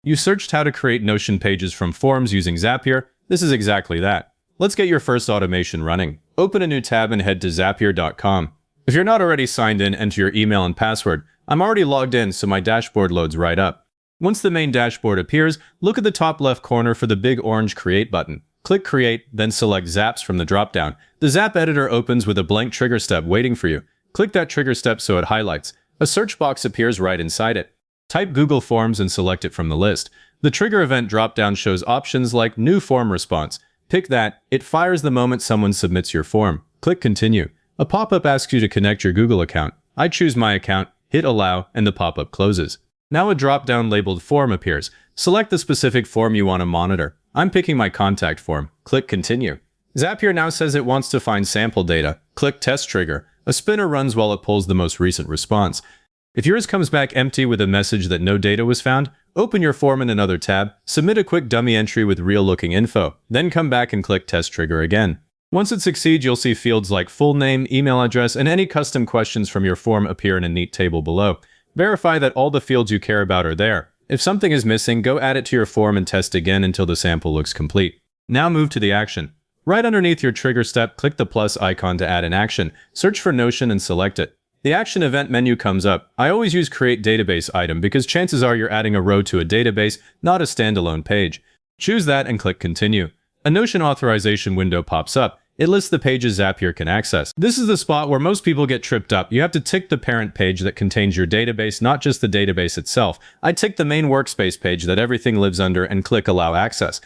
You searched how to create Notion pages from forms using Zapier. This is exactly that. Let's get your first automation running. Open a new tab and head to zapier.com. If you're not already signed in, enter your email and password. I'm already logged in, so my dashboard loads right up. Once the main dashboard appears, look at the top left corner for the big orange Create button. Click Create, then select Zaps from the dropdown. The Zap editor opens with a blank trigger step waiting for you. Click that trigger step so it highlights. A search box appears right inside it. Type Google Forms and select it from the list. The trigger event dropdown shows options like New Form Response. Pick that. It fires the moment someone submits your form. Click Continue. A pop-up asks you to connect your Google account. I choose my account, hit Allow, and the pop-up closes. Now a drop-down labeled Form appears. Select the specific form you want to monitor. I'm picking my contact form. Click Continue. Zapier now says it wants to find sample data. Click Test Trigger. A spinner runs while it pulls the most recent response. If yours comes back empty with a message that no data was found, open your form in another tab, submit a quick dummy entry with real-looking info, then come back and click Test Trigger again. Once it succeeds, you'll see fields like full name, email address, and any custom questions from your form appear in a neat table below. Verify that all the fields you care about are there. If something is missing, go add it to your form and test again until the sample looks complete. Now move to the action. Right underneath your trigger step, click the plus icon to add an action. Search for Notion and select it. The action event menu comes up. I always use Create Database Item because chances are you're adding a row to a database, not a standalone page. Choose that and click Continue. A Notion authorization window pops up. It lists the pages Zapier can access. This is the spot where most people get tripped up. You have to tick the parent page that contains your database, not just the database itself. I tick the main workspace page that everything lives under and click Allow Access.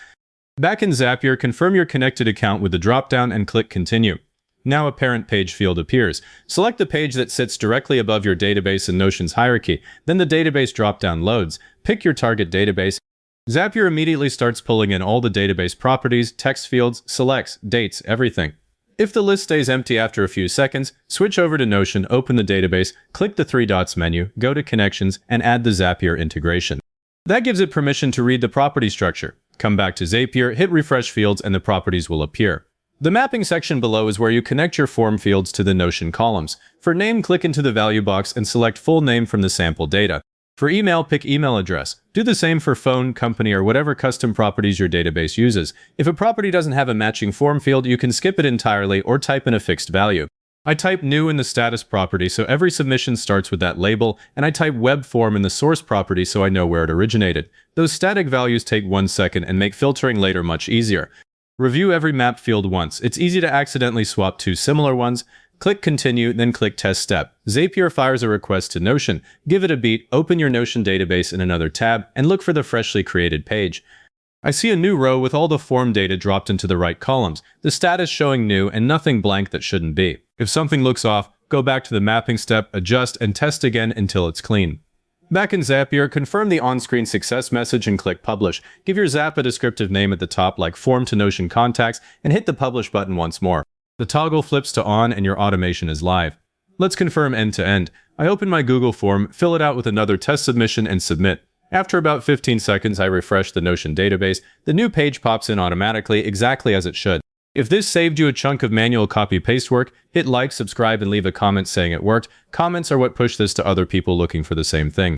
Back in Zapier, confirm your connected account with the dropdown and click Continue. Now a parent page field appears. Select the page that sits directly above your database in Notion's hierarchy. Then the database dropdown loads. Pick your target database. Zapier immediately starts pulling in all the database properties, text fields, selects, dates, everything. If the list stays empty after a few seconds, switch over to Notion, open the database, click the three dots menu, go to Connections, and add the Zapier integration. That gives it permission to read the property structure. Come back to Zapier, hit Refresh Fields, and the properties will appear. The mapping section below is where you connect your form fields to the Notion columns. For name, click into the value box and select full name from the sample data. For email, pick email address. Do the same for phone, company, or whatever custom properties your database uses. If a property doesn't have a matching form field, you can skip it entirely or type in a fixed value. I type new in the status property so every submission starts with that label, and I type web form in the source property so I know where it originated. Those static values take 1 second and make filtering later much easier. Review every map field once. It's easy to accidentally swap two similar ones. Click Continue, then click Test Step. Zapier fires a request to Notion. Give it a beat, open your Notion database in another tab, and look for the freshly created page. I see a new row with all the form data dropped into the right columns, the status showing new and nothing blank that shouldn't be. If something looks off, go back to the mapping step, adjust, and test again until it's clean. Back in Zapier, confirm the on-screen success message and click Publish. Give your Zap a descriptive name at the top like Form to Notion Contacts and hit the Publish button once more. The toggle flips to on and your automation is live. Let's confirm end-to-end. I open my Google form, fill it out with another test submission, and submit. After about 15 seconds, I refresh the Notion database. The new page pops in automatically, exactly as it should. If this saved you a chunk of manual copy-paste work, hit like, subscribe, and leave a comment saying it worked. Comments are what push this to other people looking for the same thing.